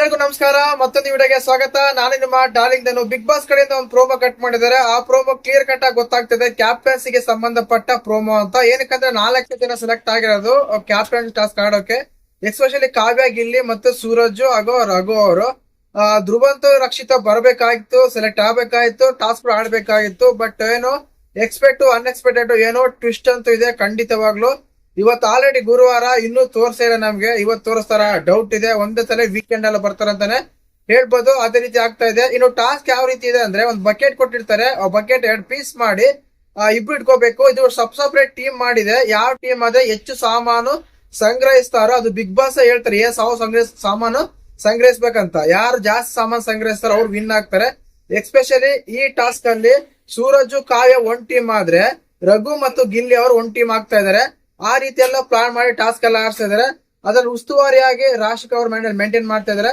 ಎಲ್ಲರಿಗೂ ನಮಸ್ಕಾರ. ಮತ್ತೊಂದು ವಿಡಿಯೋಗೆ ಸ್ವಾಗತ. ನಾನು ನಿಮ್ಮ ಡಾರ್ಲಿಂಗ್ ಧನು. ಬಿಗ್ ಬಾಸ್ ಕಡೆಯಿಂದ ಒಂದು ಪ್ರೋಮೋ ಕಟ್ ಮಾಡಿದ್ದಾರೆ. ಆ ಪ್ರೋಮೋ ಕ್ಲಿಯರ್ ಕಟ್ ಆಗಿ ಗೊತ್ತಾಗ್ತದೆ ಕ್ಯಾಪ್ಟನ್ಸಿಗೆ ಸಂಬಂಧಪಟ್ಟ ಪ್ರೋಮೋ ಅಂತ. ಏನಕ್ಕಂದ್ರೆ 4 ಜನ ಸೆಲೆಕ್ಟ್ ಆಗಿರೋದು ಕ್ಯಾಪ್ಟನ್ ಟಾಸ್ಕ್ ಆಡೋಕೆ. ಎಸ್ಪೆಷಲಿ ಕಾವ್ಯ, ಗಿಲ್ಲಿ ಮತ್ತು ಸೂರಜ್ ಹಾಗೂ ರಘು ಅವರು. ಧ್ರುವಂತು ರಕ್ಷಿತ ಬರ್ಬೇಕಾಗಿತ್ತು, ಸೆಲೆಕ್ಟ್ ಆಗ್ಬೇಕಾಗಿತ್ತು, ಟಾಸ್ಕ್ ಆಡ್ಬೇಕಾಗಿತ್ತು. ಬಟ್ ಏನೋ ಎಕ್ಸ್ಪೆಕ್ಟ್ ಅನ್ಎಕ್ಸ್ಪೆಕ್ಟೆಡ್ ಏನೋ ಟ್ವಿಸ್ಟ್ ಅಂತೂ ಇದೆ ಖಂಡಿತವಾಗ್ಲು. ಇವತ್ತು ಆಲ್ರೆಡಿ ಗುರುವಾರ, ಇನ್ನೂ ತೋರ್ಸಿಲ್ಲ ನಮ್ಗೆ. ಇವತ್ತು ತೋರಿಸ್ತಾರ ಡೌಟ್ ಇದೆ. ಒಂದೇ ತಲೆ ವೀಕೆಂಡ್ ಎಲ್ಲ ಬರ್ತಾರಂತಾನೆ ಹೇಳ್ಬೋದು. ಅದೇ ರೀತಿ ಆಗ್ತಾ ಇದೆ. ಇನ್ನು ಟಾಸ್ಕ್ ಯಾವ ರೀತಿ ಇದೆ ಅಂದ್ರೆ, ಒಂದು ಬಕೆಟ್ ಕೊಟ್ಟಿರ್ತಾರೆ. ಆ ಬಕೆಟ್ 2 ಪೀಸ್ ಮಾಡಿ ಇಬ್ರು ಇಟ್ಕೋಬೇಕು. ಇದು ಸಪ್ರೇಟ್ ಟೀಮ್ ಮಾಡಿದೆ. ಯಾವ ಟೀಮ್ ಅದೇ ಹೆಚ್ಚು ಸಾಮಾನು ಸಂಗ್ರಹಿಸ್ತಾರೋ ಅದು ಬಿಗ್ ಬಾಸ್ ಹೇಳ್ತಾರೆ ಸಾಮಾನು ಸಂಗ್ರಹಿಸ್ಬೇಕಂತ. ಯಾರು ಜಾಸ್ತಿ ಸಾಮಾನು ಸಂಗ್ರಹಿಸ್ತಾರೋ ಅವ್ರು ವಿನ್ ಆಗ್ತಾರೆ. ಎಸ್ಪೆಷಲಿ ಈ ಟಾಸ್ಕ್ ಅಲ್ಲಿ ಸೂರಜ್, ಕಾವ್ಯ ಒಂದ್ ಟೀಮ್ ಆದ್ರೆ ರಘು ಮತ್ತು ಗಿಲ್ಲಿ ಅವರು ಒಂದ್ ಟೀಮ್ ಆಗ್ತಾ ಇದಾರೆ. ಆ ರೀತಿ ಎಲ್ಲ ಪ್ಲಾನ್ ಮಾಡಿ ಟಾಸ್ಕ್ ಎಲ್ಲ ಆಡ್ತಾ ಇದಾರೆ. ಅದ್ರಲ್ಲಿ ಉಸ್ತುವಾರಿಯಾಗಿ ರಾಶಿಕ್ ಅವ್ರ ಮೇಂಟೈನ್ ಮಾಡ್ತಾ ಇದಾರೆ.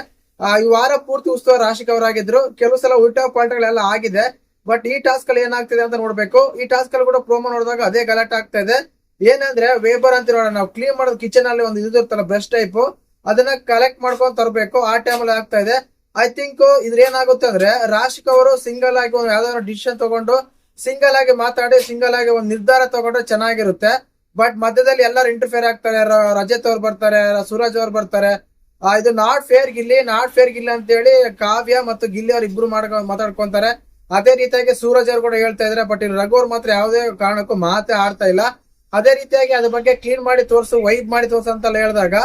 ಈ ವಾರ ಪೂರ್ತಿ ಉಸ್ತುವಾರಿ ರಾಶಿಕ್ ಅವರಾಗಿದ್ರು. ಕೆಲವು ಸಲ ಉಲ್ಟಾ ಪಾಲ್ಟಗಳೆಲ್ಲ ಆಗಿದೆ. ಬಟ್ ಈ ಟಾಸ್ಕ್ ಅಲ್ಲಿ ಏನಾಗ್ತಿದೆ ಅಂತ ನೋಡ್ಬೇಕು. ಈ ಟಾಸ್ಕ್ ಅಲ್ಲಿ ಕೂಡ ಪ್ರೋಮೋ ನೋಡಿದಾಗ ಅದೇ ಗಲಾಟೆ ಆಗ್ತಾ ಇದೆ. ಏನಂದ್ರೆ ವೇಬರ್ ಅಂತ ನೋಡೋಣ, ನಾವು ಕ್ಲೀನ್ ಮಾಡೋದು ಕಿಚನ್ ಅಲ್ಲಿ ಒಂದು ಇದು ಇರ್ತಲ್ಲ ಬ್ರಷ್ ಟೈಪ್, ಅದನ್ನ ಕಲೆಕ್ಟ್ ಮಾಡ್ಕೊಂಡ್ ತರಬೇಕು. ಆ ಟೈಮ್ ಅಲ್ಲಿ ಆಗ್ತಾ ಇದೆ. ಐ ಥಿಂಕ್ ಇದ್ರ ಏನಾಗುತ್ತೆ ಅಂದ್ರೆ, ರಾಶಿಕ್ ಅವರು ಸಿಂಗಲ್ ಆಗಿ ಒಂದು ಯಾವ್ದಾದ್ರು ಡಿಸಿಷನ್ ತಗೊಂಡು ಸಿಂಗಲ್ ಆಗಿ ಮಾತಾಡಿ ಸಿಂಗಲ್ ಆಗಿ ಒಂದು ನಿರ್ಧಾರ ತಗೊಂಡ್ರೆ ಚೆನ್ನಾಗಿರುತ್ತೆ. ಬಟ್ ಮಧ್ಯದಲ್ಲಿ ಎಲ್ಲರೂ ಇಂಟರ್ಫಿಯರ್ ಆಗ್ತಾರೆ. ರಜತ್ ಅವ್ರು ಬರ್ತಾರೆ, ಸೂರಜ್ ಅವ್ರು ಬರ್ತಾರೆ. ಇದು ನಾಟ್ ಫೇರ್ ಗಿಲ್ಲಿ ಅಂತ ಹೇಳಿ ಕಾವ್ಯ ಮತ್ತು ಗಿಲ್ಲಿ ಅವ್ರು ಇಬ್ರು ಮಾತಾಡ್ಕೊಂತಾರೆ. ಅದೇ ರೀತಿಯಾಗಿ ಸೂರಜ್ ಅವ್ರು ಕೂಡ ಹೇಳ್ತಾ ಇದಾರೆ. ಬಟ್ ಇಲ್ಲಿ ರಘು ಅವ್ರು ಮಾತ್ರ ಯಾವುದೇ ಕಾರಣಕ್ಕೂ ಮಾತೇ ಆಡ್ತಾ ಇಲ್ಲ. ಅದೇ ರೀತಿಯಾಗಿ ಅದ್ರ ಬಗ್ಗೆ ಕ್ಲೀನ್ ಮಾಡಿ ತೋರ್ಸು, ವೈಪ್ ಮಾಡಿ ತೋರ್ಸು ಅಂತೆಲ್ಲ ಹೇಳಿದಾಗ,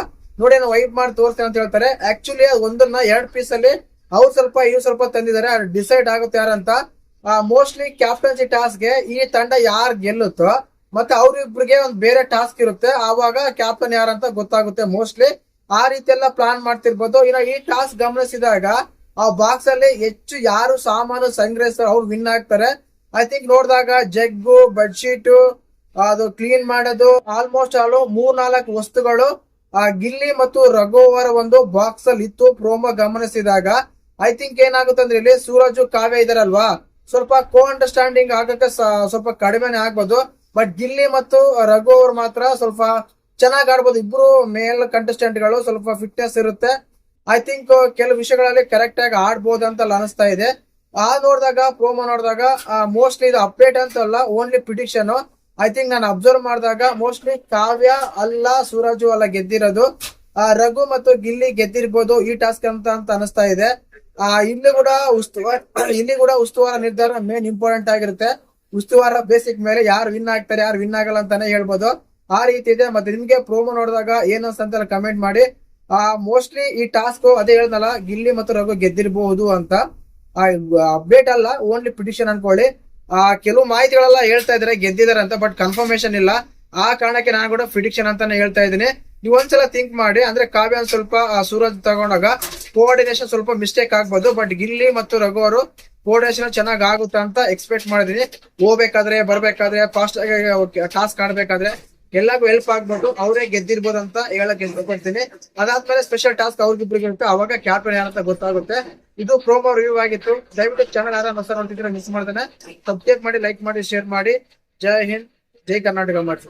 ನೋಡಿ ನಾನು ವೈಪ್ ಮಾಡಿ ತೋರಿಸ್ತೇನೆ ಅಂತ ಹೇಳ್ತಾರೆ. ಆಕ್ಚುಲಿ ಒಂದನ್ನ 2 ಪೀಸ್ ಅಲ್ಲಿ ಅವ್ರು ಸ್ವಲ್ಪ ಇವ್ರು ಸ್ವಲ್ಪ ತಂದಿದ್ದಾರೆ. ಡಿಸೈಡ್ ಆಗುತ್ತೆ ಯಾರಂತ. ಮೋಸ್ಟ್ಲಿ ಕ್ಯಾಪ್ಟನ್ಸಿ ಟಾಸ್ಕ್ ಗೆ ಈ ತಂಡ ಯಾರು ಗೆಲ್ಲುತ್ತೋ ಮತ್ತೆ ಅವ್ರಿಬ್ರಿಗೆ ಒಂದು ಬೇರೆ ಟಾಸ್ಕ್ ಇರುತ್ತೆ. ಆವಾಗ ಕ್ಯಾಪ್ಟನ್ ಯಾರಂತ ಗೊತ್ತಾಗುತ್ತೆ ಮೋಸ್ಟ್ಲಿ. ಆ ರೀತಿ ಎಲ್ಲ ಪ್ಲಾನ್ ಮಾಡ್ತಿರ್ಬೋದು. ಇನ್ನು ಈ ಟಾಸ್ಕ್ ಗಮನಿಸಿದಾಗ ಆ ಬಾಕ್ಸ್ ಅಲ್ಲಿ ಹೆಚ್ಚು ಯಾರು ಸಾಮಾನು ಸಂಗ್ರಹಿಸ್ತಾರೆ ಅವ್ರು ವಿನ್ ಆಗ್ತಾರೆ. ಐ ಥಿಂಕ್ ನೋಡಿದಾಗ ಜಗ್ಗು, ಬೆಡ್ಶೀಟ್, ಅದು ಕ್ಲೀನ್ ಮಾಡೋದು, ಆಲ್ಮೋಸ್ಟ್ ಆಲ್ 3-4 ವಸ್ತುಗಳು ಗಿಲ್ಲಿ ಮತ್ತು ರಘು ಅವರ ಒಂದು ಬಾಕ್ಸ್ ಅಲ್ಲಿ ಇತ್ತು. ಪ್ರೋಮೋ ಗಮನಿಸಿದಾಗ ಐ ಥಿಂಕ್ ಏನಾಗುತ್ತೆ ಅಂದ್ರೆ, ಇಲ್ಲಿ ಸೂರಜ್, ಕಾವ್ಯ ಇದಾರಲ್ವಾ, ಸ್ವಲ್ಪ ಕೋ ಅಂಡರ್ಸ್ಟ್ಯಾಂಡಿಂಗ್ ಆಗಕ್ಕೆ ಸ್ವಲ್ಪ ಕಡಿಮೆನೆ ಆಗ್ಬೋದು. ಬಟ್ ಗಿಲ್ಲಿ ಮತ್ತು ರಘು ಅವ್ರು ಮಾತ್ರ ಸ್ವಲ್ಪ ಚೆನ್ನಾಗಿ ಆಡ್ಬೋದು. ಇಬ್ರು ಮೇಲ್ ಕಂಟೆಸ್ಟೆಂಟ್ ಗಳು, ಸ್ವಲ್ಪ ಫಿಟ್ನೆಸ್ ಇರುತ್ತೆ. ಐ ಥಿಂಕ್ ಕೆಲವು ವಿಷಯಗಳಲ್ಲಿ ಕರೆಕ್ಟ್ ಆಗಿ ಆಡ್ಬೋದು ಅಂತ ಅನಿಸ್ತಾ ಇದೆ. ನೋಡಿದಾಗ ಪ್ರೋಮೋ ನೋಡಿದಾಗ ಮೋಸ್ಟ್ಲಿ ಇದು ಅಪ್ಡೇಟ್ ಅಂತಲ್ಲ, ಓನ್ಲಿ ಪ್ರಿಡಿಕ್ಷನ್. ಐ ಥಿಂಕ್ ನಾನು ಅಬ್ಸರ್ವ್ ಮಾಡಿದಾಗ ಮೋಸ್ಟ್ಲಿ ಕಾವ್ಯ ಅಲ್ಲ, ಸೂರಜ್ ಅಲ್ಲ ಗೆದ್ದಿರೋದು. ರಘು ಮತ್ತು ಗಿಲ್ಲಿ ಗೆದ್ದಿರ್ಬೋದು ಈ ಟಾಸ್ಕ್ ಅಂತ ಅನಿಸ್ತಾ ಇದೆ. ಇಲ್ಲಿ ಕೂಡ ಉಸ್ತುವಾರ ನಿರ್ಧಾರ ಮೇನ್ ಇಂಪಾರ್ಟೆಂಟ್ ಆಗಿರುತ್ತೆ. ಉಸ್ತುವಾರ ಬೇಸಿಕ್ ಮೇಲೆ ಯಾರು ವಿನ್ ಆಗ್ತಾರೆ, ಯಾರು ವಿನ್ ಆಗಲ್ಲ ಅಂತಾನೆ ಹೇಳ್ಬೋದು. ಆ ರೀತಿ ಇದೆ. ಮತ್ತೆ ನಿಮ್ಗೆ ಪ್ರೋಮೋ ನೋಡಿದಾಗ ಏನು ಅಂತ ಕಮೆಂಟ್ ಮಾಡಿ. ಮೋಸ್ಟ್ಲಿ ಈ ಟಾಸ್ಕ್ ಅದೇ ಹೇಳ್ದಲ್ಲ, ಗಿಲ್ಲಿ ಮತ್ತು ರಘು ಗೆದ್ದಿರಬಹುದು ಅಂತ. ಅಪ್ಡೇಟ್ ಅಲ್ಲ, ಓನ್ಲಿ ಪ್ರಿಡಿಕ್ಷನ್ ಅನ್ಕೊಳ್ಳಿ. ಕೆಲವು ಮಾಹಿತಿಗಳೆಲ್ಲ ಹೇಳ್ತಾ ಇದಾರೆ ಗೆದ್ದಿದ್ದಾರೆ ಅಂತ, ಬಟ್ ಕನ್ಫರ್ಮೇಶನ್ ಇಲ್ಲ. ಆ ಕಾರಣಕ್ಕೆ ನಾನು ಕೂಡ ಪ್ರಿಡಿಕ್ಷನ್ ಅಂತಾನೆ ಹೇಳ್ತಾ ಇದ್ದೀನಿ. ನೀವು ಒಂದ್ಸಲ ಥಿಂಕ್ ಮಾಡಿ. ಅಂದ್ರೆ ಕಾವ್ಯ ಸ್ವಲ್ಪ ಸೂರಜ್ ತಗೊಂಡಾಗ ಕೋಆರ್ಡಿನೇಷನ್ ಸ್ವಲ್ಪ ಮಿಸ್ಟೇಕ್ ಆಗ್ಬೋದು. ಬಟ್ ಗಿಲ್ಲಿ ಮತ್ತು ರಘು ಅವರು ಕೋಆರ್ಡಿನೇಷನ್ ಚೆನ್ನಾಗಿ ಆಗುತ್ತೆ ಅಂತ ಎಕ್ಸ್ಪೆಕ್ಟ್ ಮಾಡಿದೀನಿ. ಹೋಗ್ಬೇಕಾದ್ರೆ, ಬರ್ಬೇಕಾದ್ರೆ, ಫಾಸ್ಟ್ ಆಗಿ ಟಾಸ್ಕ್ ಆಡ್ಬೇಕಾದ್ರೆ ಎಲ್ಲರಿಗೂ ಹೆಲ್ಪ್ ಆಗ್ಬಿಟ್ಟು ಅವರೇ ಗೆದ್ದಿರ್ಬೋದು ಅಂತ ಹೇಳಕ್ ಇಷ್ಟಪಡ್ತೀನಿ. ಅದಾದ್ಮೇಲೆ ಸ್ಪೆಷಲ್ ಟಾಸ್ಕ್ ಅವ್ರಿಗಿಬ್ರಿಗೆ ಇರುತ್ತೆ. ಅವಾಗ ಕ್ಯಾಪ್ಟನ್ ಯಾರಂತ ಗೊತ್ತಾಗುತ್ತೆ. ಇದು ಪ್ರೋಮೋ ರಿವ್ಯೂ ಆಗಿತ್ತು. ದಯವಿಟ್ಟು ಚಾನಲ್ ಯಾರು ಹೊಸ ನೋಡ್ತಿದ್ರೆ ಮಿಸ್ ಮಾಡ್ತಾನೆ. ಸಬ್ಸ್ಕ್ರೈಬ್ ಮಾಡಿ, ಲೈಕ್ ಮಾಡಿ, ಶೇರ್ ಮಾಡಿ. ಜೈ ಹಿಂದ್, ಜೈ ಕರ್ನಾಟಕ ಮಾಡಿ.